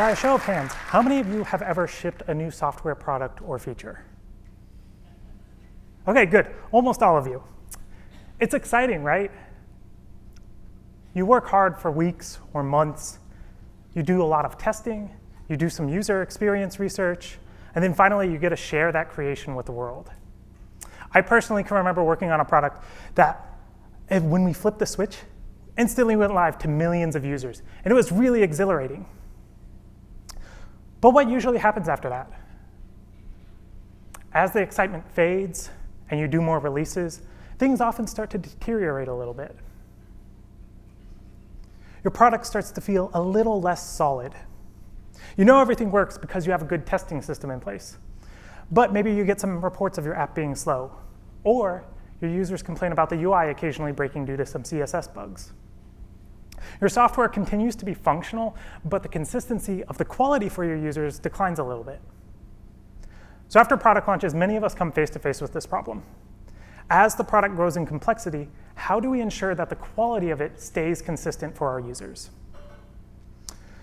By a show of hands, how many of you have ever shipped a new software product or feature? Okay, good. Almost all of you. It's exciting, right? You work hard for weeks or months. You do a lot of testing. You do some user experience research. And then finally, you get to share that creation with the world. I personally can remember working on a product that, when we flipped the switch, instantly went live to millions of users. And it was really exhilarating. But what usually happens after that? As the excitement fades and you do more releases, things often start to deteriorate a little bit. Your product starts to feel a little less solid. You know everything works because you have a good testing system in place. But maybe you get some reports of your app being slow, or your users complain about the UI occasionally breaking due to some CSS bugs. Your software continues to be functional, but the consistency of the quality for your users declines a little bit. So after product launches, many of us come face to face with this problem. As the product grows in complexity, how do we ensure that the quality of it stays consistent for our users?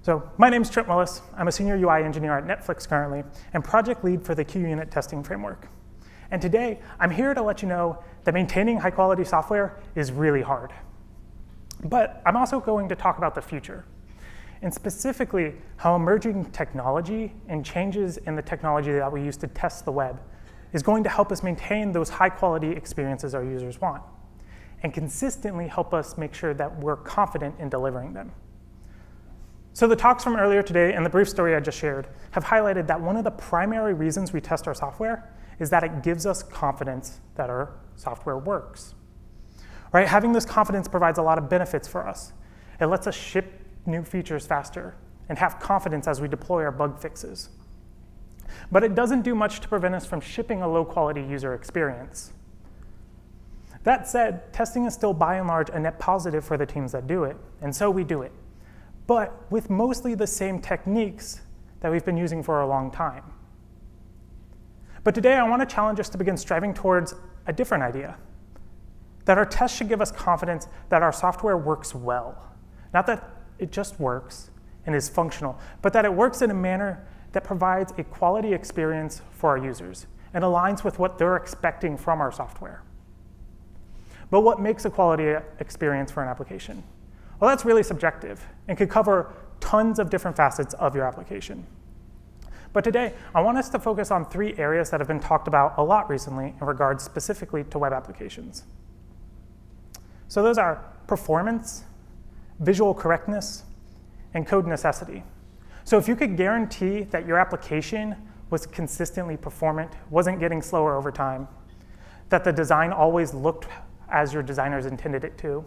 So my name's Trent Willis. I'm a senior UI engineer at Netflix currently, and project lead for the QUnit testing framework. And today, I'm here to let you know that maintaining high quality software is really hard. But I'm also going to talk about the future, and specifically how emerging technology and changes in the technology that we use to test the web is going to help us maintain those high quality experiences our users want, and consistently help us make sure that we're confident in delivering them. So the talks from earlier today and the brief story I just shared have highlighted that one of the primary reasons we test our software is that it gives us confidence that our software works. Right? Having this confidence provides a lot of benefits for us. It lets us ship new features faster and have confidence as we deploy our bug fixes. But it doesn't do much to prevent us from shipping a low-quality user experience. That said, testing is still by and large a net positive for the teams that do it, and so we do it, but with mostly the same techniques that we've been using for a long time. But today I want to challenge us to begin striving towards a different idea. That our tests should give us confidence that our software works well. Not that it just works and is functional, but that it works in a manner that provides a quality experience for our users and aligns with what they're expecting from our software. But what makes a quality experience for an application? Well, that's really subjective and could cover tons of different facets of your application. But today, I want us to focus on 3 areas that have been talked about a lot recently in regards specifically to web applications. So those are performance, visual correctness, and code necessity. So if you could guarantee that your application was consistently performant, wasn't getting slower over time, that the design always looked as your designers intended it to,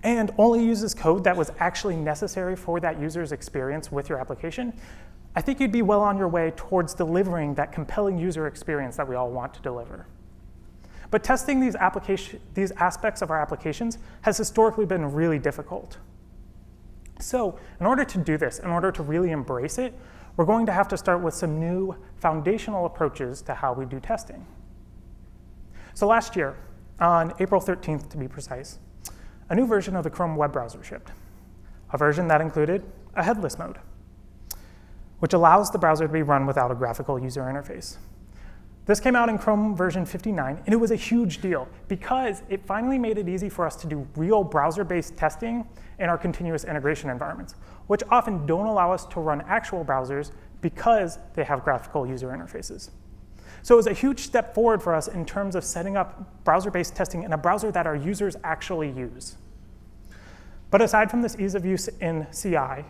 and only uses code that was actually necessary for that user's experience with your application, I think you'd be well on your way towards delivering that compelling user experience that we all want to deliver. But testing these aspects of our applications has historically been really difficult. So in order to do this, in order to really embrace it, we're going to have to start with some new foundational approaches to how we do testing. So last year, on April 13th to be precise, a new version of the Chrome web browser shipped, a version that included a headless mode, which allows the browser to be run without a graphical user interface. This came out in Chrome version 59, and it was a huge deal because it finally made it easy for us to do real browser-based testing in our continuous integration environments, which often don't allow us to run actual browsers because they have graphical user interfaces. So it was a huge step forward for us in terms of setting up browser-based testing in a browser that our users actually use. But aside from this ease of use in CI,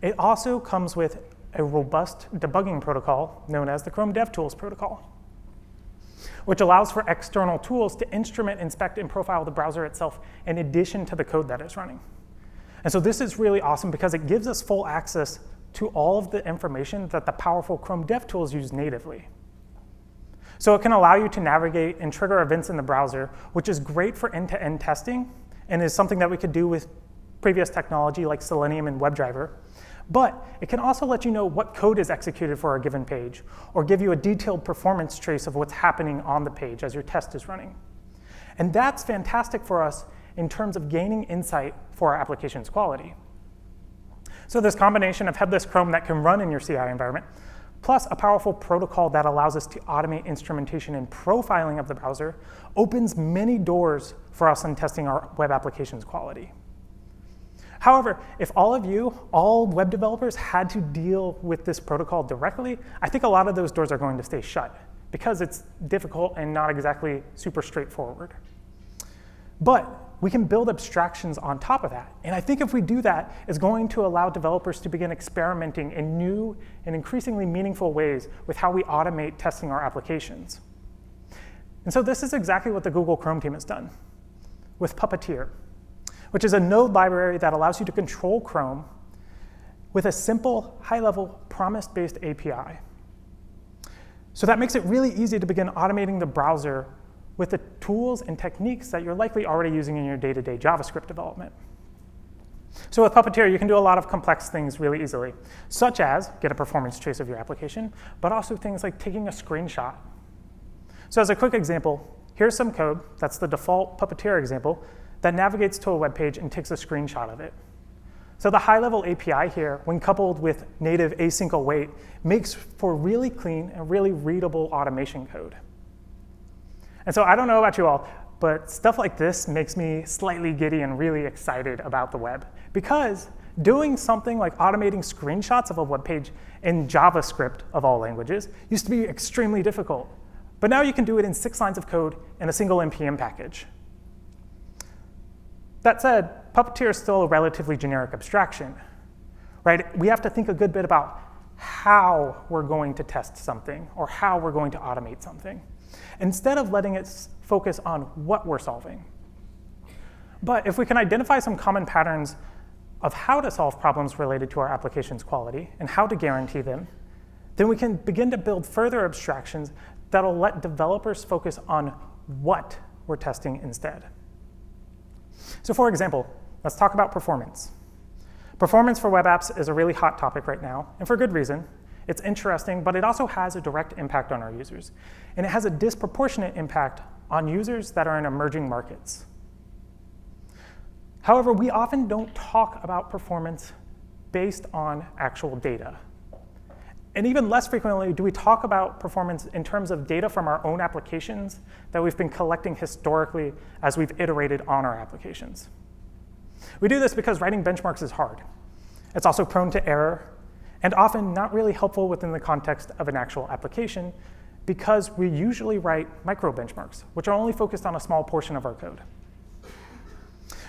it also comes with a robust debugging protocol known as the Chrome DevTools protocol, which allows for external tools to instrument, inspect, and profile the browser itself in addition to the code that it's running. And so this is really awesome because it gives us full access to all of the information that the powerful Chrome DevTools use natively. So it can allow you to navigate and trigger events in the browser, which is great for end-to-end testing and is something that we could do with previous technology like Selenium and WebDriver. But it can also let you know what code is executed for a given page, or give you a detailed performance trace of what's happening on the page as your test is running. And that's fantastic for us in terms of gaining insight for our application's quality. So this combination of Headless Chrome that can run in your CI environment, plus a powerful protocol that allows us to automate instrumentation and profiling of the browser, opens many doors for us in testing our web applications quality. However, if all web developers had to deal with this protocol directly, I think a lot of those doors are going to stay shut because it's difficult and not exactly super straightforward. But we can build abstractions on top of that. And I think if we do that, it's going to allow developers to begin experimenting in new and increasingly meaningful ways with how we automate testing our applications. And so this is exactly what the Google Chrome team has done with Puppeteer, which is a node library that allows you to control Chrome with a simple, high-level, promise-based API. So that makes it really easy to begin automating the browser with the tools and techniques that you're likely already using in your day-to-day JavaScript development. So with Puppeteer, you can do a lot of complex things really easily, such as get a performance trace of your application, but also things like taking a screenshot. So as a quick example, here's some code, that's the default Puppeteer example, that navigates to a web page and takes a screenshot of it. So the high-level API here, when coupled with native async await, makes for really clean and really readable automation code. And so I don't know about you all, but stuff like this makes me slightly giddy and really excited about the web. Because doing something like automating screenshots of a web page in JavaScript, of all languages, used to be extremely difficult. But now you can do it in 6 lines of code in a single NPM package. That said, Puppeteer is still a relatively generic abstraction, right? We have to think a good bit about how we're going to test something or how we're going to automate something, instead of letting it focus on what we're solving. But if we can identify some common patterns of how to solve problems related to our application's quality and how to guarantee them, then we can begin to build further abstractions that'll let developers focus on what we're testing instead. So for example, let's talk about performance. Performance for web apps is a really hot topic right now, and for good reason. It's interesting, but it also has a direct impact on our users. And it has a disproportionate impact on users that are in emerging markets. However, we often don't talk about performance based on actual data. And even less frequently do we talk about performance in terms of data from our own applications that we've been collecting historically as we've iterated on our applications. We do this because writing benchmarks is hard. It's also prone to error, and often not really helpful within the context of an actual application, because we usually write micro benchmarks, which are only focused on a small portion of our code.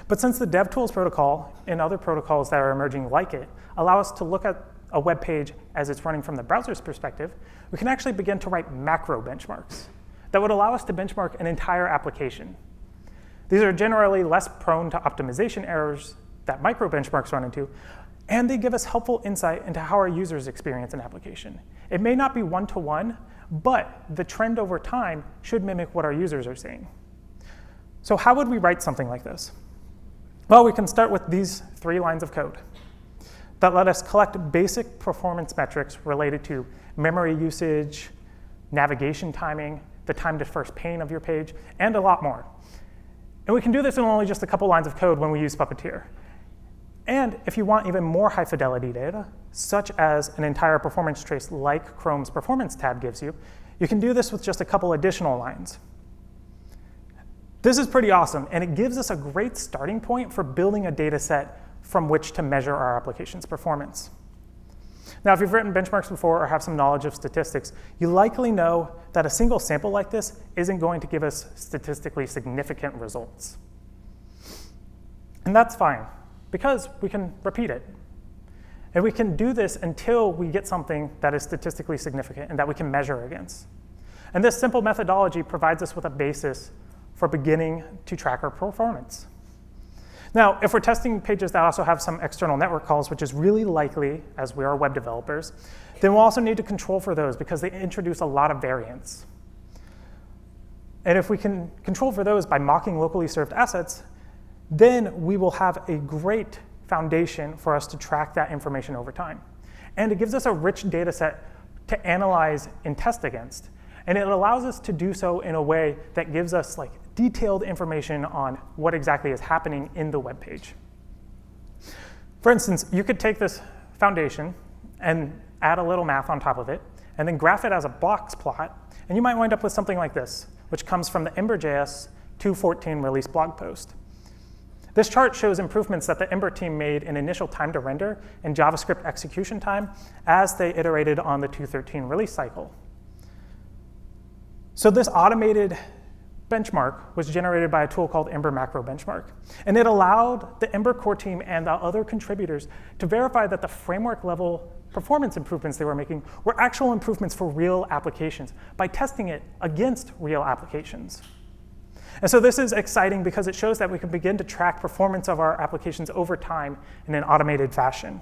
But since the DevTools protocol and other protocols that are emerging like it allow us to look at a web page as it's running from the browser's perspective, we can actually begin to write macro benchmarks that would allow us to benchmark an entire application. These are generally less prone to optimization errors that micro benchmarks run into, and they give us helpful insight into how our users experience an application. It may not be one-to-one, but the trend over time should mimic what our users are seeing. So how would we write something like this? Well, we can start with these 3 lines of code that let us collect basic performance metrics related to memory usage, navigation timing, the time to first pane of your page, and a lot more. And we can do this in only just a couple lines of code when we use Puppeteer. And if you want even more high fidelity data, such as an entire performance trace like Chrome's performance tab gives you, you can do this with just a couple additional lines. This is pretty awesome, and it gives us a great starting point for building a data set from which to measure our application's performance. Now, if you've written benchmarks before or have some knowledge of statistics, you likely know that a single sample like this isn't going to give us statistically significant results. And that's fine, because we can repeat it. And we can do this until we get something that is statistically significant and that we can measure against. And this simple methodology provides us with a basis for beginning to track our performance. Now, if we're testing pages that also have some external network calls, which is really likely as we are web developers, then we'll also need to control for those because they introduce a lot of variance. And if we can control for those by mocking locally served assets, then we will have a great foundation for us to track that information over time. And it gives us a rich data set to analyze and test against. And it allows us to do so in a way that gives us detailed information on what exactly is happening in the web page. For instance, you could take this foundation and add a little math on top of it, and then graph it as a box plot, and you might wind up with something like this, which comes from the Ember.js 2.14 release blog post. This chart shows improvements that the Ember team made in initial time to render and JavaScript execution time as they iterated on the 2.13 release cycle. So this automated benchmark was generated by a tool called Ember Macro Benchmark. And it allowed the Ember core team and the other contributors to verify that the framework level performance improvements they were making were actual improvements for real applications by testing it against real applications. And so this is exciting because it shows that we can begin to track performance of our applications over time in an automated fashion.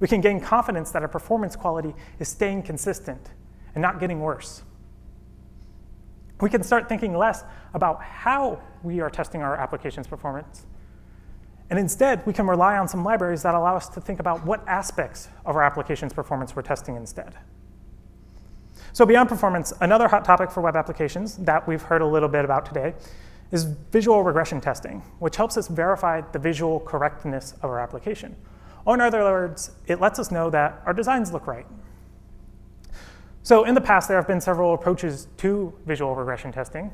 We can gain confidence that our performance quality is staying consistent and not getting worse. We can start thinking less about how we are testing our application's performance. And instead, we can rely on some libraries that allow us to think about what aspects of our application's performance we're testing instead. So beyond performance, another hot topic for web applications that we've heard a little bit about today is visual regression testing, which helps us verify the visual correctness of our application. Or in other words, it lets us know that our designs look right. So in the past, there have been several approaches to visual regression testing,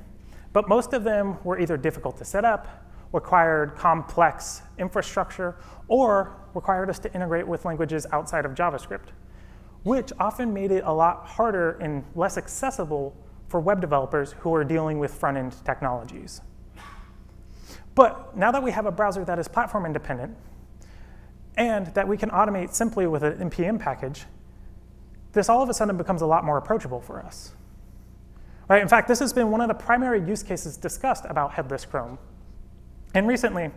but most of them were either difficult to set up, required complex infrastructure, or required us to integrate with languages outside of JavaScript, which often made it a lot harder and less accessible for web developers who are dealing with front-end technologies. But now that we have a browser that is platform independent, and that we can automate simply with an npm package, this all of a sudden becomes a lot more approachable for us. Right? In fact, this has been one of the primary use cases discussed about Headless Chrome. And recently,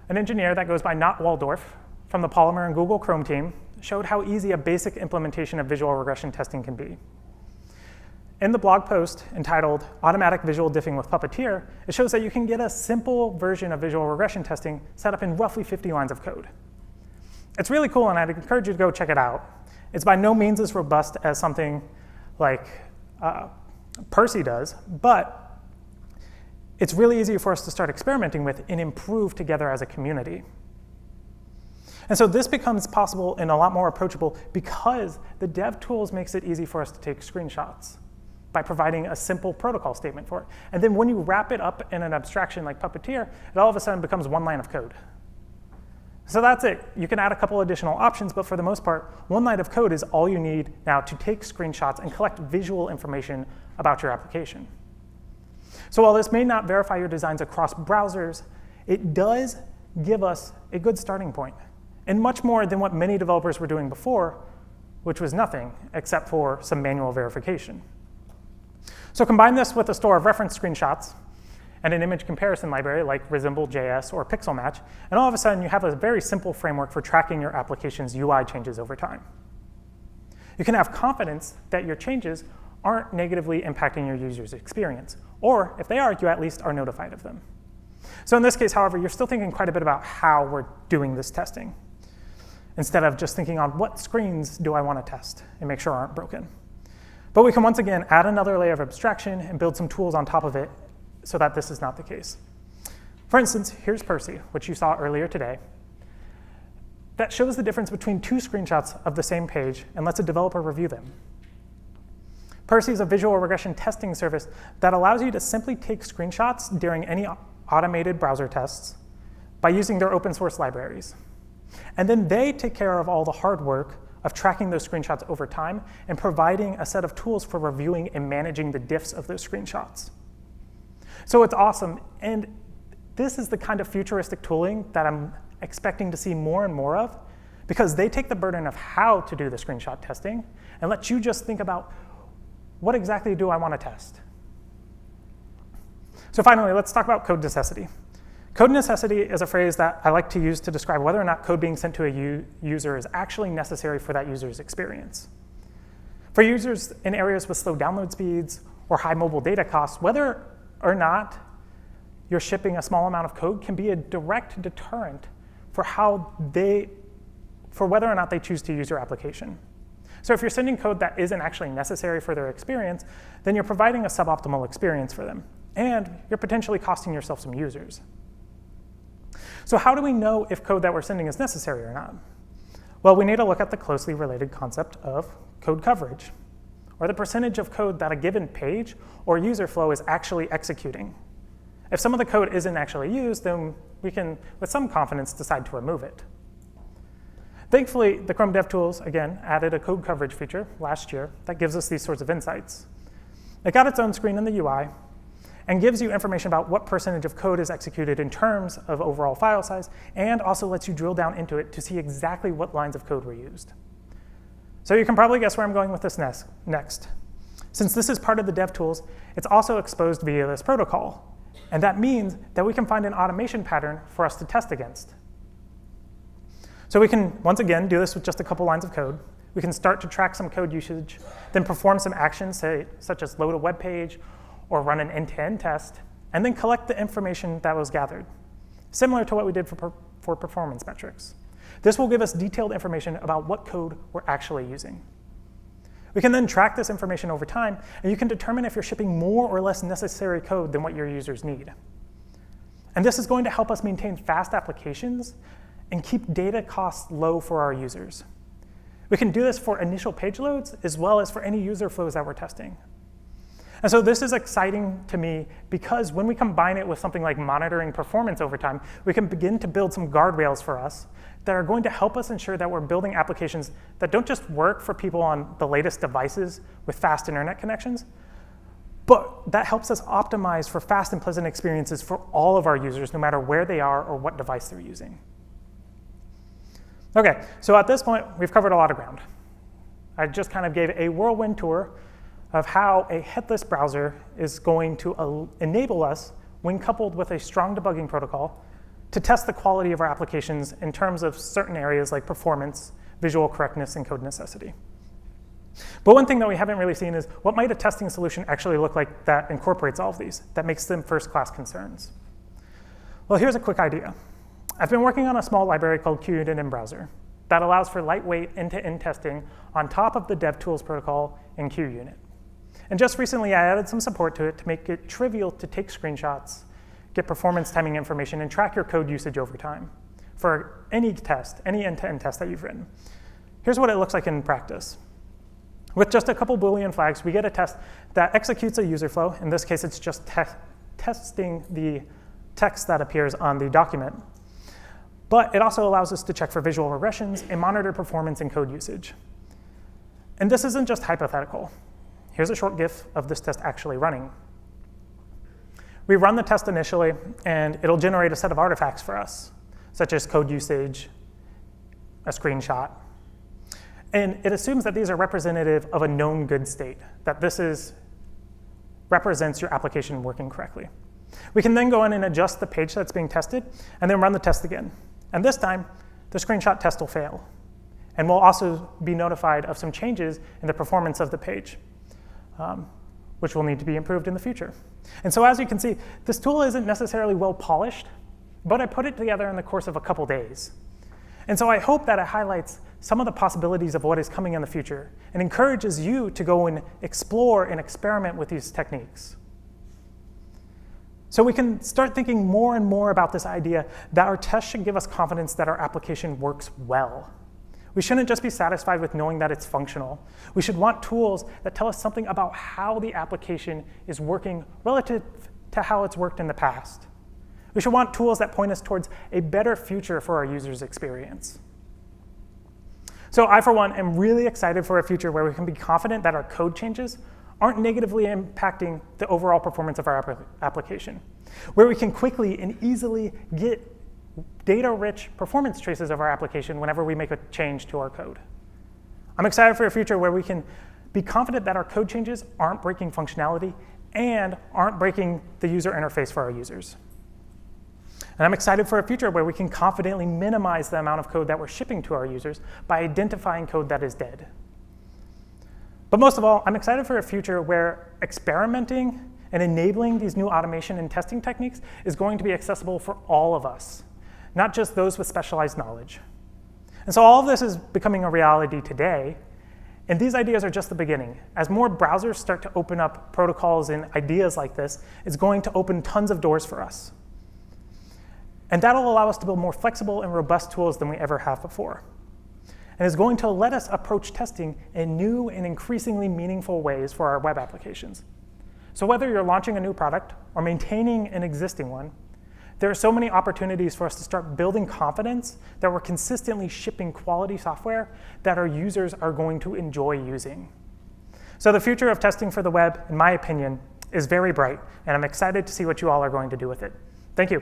an engineer that goes by Not Waldorf from the Polymer and Google Chrome team showed how easy a basic implementation of visual regression testing can be. In the blog post entitled Automatic Visual Diffing with Puppeteer, it shows that you can get a simple version of visual regression testing set up in roughly 50 lines of code. It's really cool, and I'd encourage you to go check it out. It's by no means as robust as something like Percy does, but it's really easy for us to start experimenting with and improve together as a community. And so this becomes possible and a lot more approachable because the dev tools makes it easy for us to take screenshots by providing a simple protocol statement for it. And then when you wrap it up in an abstraction like Puppeteer, it all of a sudden becomes one line of code. So that's it. You can add a couple additional options, but for the most part, one line of code is all you need now to take screenshots and collect visual information about your application. So while this may not verify your designs across browsers, it does give us a good starting point, and much more than what many developers were doing before, which was nothing except for some manual verification. So combine this with a store of reference screenshots and an image comparison library like Resemble.js or Pixel Match, and all of a sudden you have a very simple framework for tracking your application's UI changes over time. You can have confidence that your changes aren't negatively impacting your user's experience, or if they are, you at least are notified of them. So in this case, however, you're still thinking quite a bit about how we're doing this testing, instead of just thinking on what screens do I want to test and make sure aren't broken. But we can once again add another layer of abstraction and build some tools on top of it so that this is not the case. For instance, here's Percy, which you saw earlier today, that shows the difference between two screenshots of the same page and lets a developer review them. Percy is a visual regression testing service that allows you to simply take screenshots during any automated browser tests by using their open source libraries. And then they take care of all the hard work of tracking those screenshots over time and providing a set of tools for reviewing and managing the diffs of those screenshots. So it's awesome, and this is the kind of futuristic tooling that I'm expecting to see more and more of, because they take the burden of how to do the screenshot testing and let you just think about what exactly do I want to test. So finally, let's talk about code necessity. Code necessity is a phrase that I like to use to describe whether or not code being sent to a user is actually necessary for that user's experience. For users in areas with slow download speeds or high mobile data costs, whether or not you're shipping a small amount of code can be a direct deterrent for whether or not they choose to use your application. So if you're sending code that isn't actually necessary for their experience, then you're providing a suboptimal experience for them, and you're potentially costing yourself some users. So how do we know if code that we're sending is necessary or not? Well, we need to look at the closely related concept of code coverage, or the percentage of code that a given page or user flow is actually executing. If some of the code isn't actually used, then we can, with some confidence, decide to remove it. Thankfully, the Chrome DevTools, again, added a code coverage feature last year that gives us these sorts of insights. It got its own screen in the UI and gives you information about what percentage of code is executed in terms of overall file size, and also lets you drill down into it to see exactly what lines of code were used. So you can probably guess where I'm going with this next. Since this is part of the DevTools, it's also exposed via this protocol. And that means that we can find an automation pattern for us to test against. So we can, once again, do this with just a couple lines of code. We can start to track some code usage, then perform some actions, such as load a web page or run an end-to-end test, and then collect the information that was gathered, similar to what we did for performance metrics. This will give us detailed information about what code we're actually using. We can then track this information over time, and you can determine if you're shipping more or less necessary code than what your users need. And this is going to help us maintain fast applications and keep data costs low for our users. We can do this for initial page loads as well as for any user flows that we're testing. And so this is exciting to me because when we combine it with something like monitoring performance over time, we can begin to build some guardrails for us that are going to help us ensure that we're building applications that don't just work for people on the latest devices with fast internet connections, but that helps us optimize for fast and pleasant experiences for all of our users, no matter where they are or what device they're using. Okay, so at this point, we've covered a lot of ground. I just kind of gave a whirlwind tour of how a headless browser is going to enable us, when coupled with a strong debugging protocol, to test the quality of our applications in terms of certain areas like performance, visual correctness, and code necessity. But one thing that we haven't really seen is what might a testing solution actually look like that incorporates all of these, that makes them first-class concerns. Well, here's a quick idea. I've been working on a small library called QUnit in browser that allows for lightweight end-to-end testing on top of the DevTools protocol in QUnit. And just recently, I added some support to it to make it trivial to take screenshots, get performance timing information, and track your code usage over time for any test, any end-to-end test that you've written. Here's what it looks like in practice. With just a couple Boolean flags, we get a test that executes a user flow. In this case, it's just testing the text that appears on the document. But it also allows us to check for visual regressions and monitor performance and code usage. And this isn't just hypothetical. Here's a short GIF of this test actually running. We run the test initially, and it'll generate a set of artifacts for us, such as code usage, a screenshot. And it assumes that these are representative of a known good state, that this represents your application working correctly. We can then go in and adjust the page that's being tested, and then run the test again. And this time, the screenshot test will fail. And we'll also be notified of some changes in the performance of the page, which will need to be improved in the future. And so as you can see, this tool isn't necessarily well polished, but I put it together in the course of a couple days. And so I hope that it highlights some of the possibilities of what is coming in the future and encourages you to go and explore and experiment with these techniques. So we can start thinking more and more about this idea that our tests should give us confidence that our application works well. We shouldn't just be satisfied with knowing that it's functional. We should want tools that tell us something about how the application is working relative to how it's worked in the past. We should want tools that point us towards a better future for our users' experience. So I, for one, am really excited for a future where we can be confident that our code changes aren't negatively impacting the overall performance of our application, where we can quickly and easily get data-rich performance traces of our application whenever we make a change to our code. I'm excited for a future where we can be confident that our code changes aren't breaking functionality and aren't breaking the user interface for our users. And I'm excited for a future where we can confidently minimize the amount of code that we're shipping to our users by identifying code that is dead. But most of all, I'm excited for a future where experimenting and enabling these new automation and testing techniques is going to be accessible for all of us, not just those with specialized knowledge. And so all of this is becoming a reality today, and these ideas are just the beginning. As more browsers start to open up protocols and ideas like this, it's going to open tons of doors for us. And that'll allow us to build more flexible and robust tools than we ever have before. And is going to let us approach testing in new and increasingly meaningful ways for our web applications. So whether you're launching a new product or maintaining an existing one, there are so many opportunities for us to start building confidence that we're consistently shipping quality software that our users are going to enjoy using. So the future of testing for the web, in my opinion, is very bright, and I'm excited to see what you all are going to do with it. Thank you.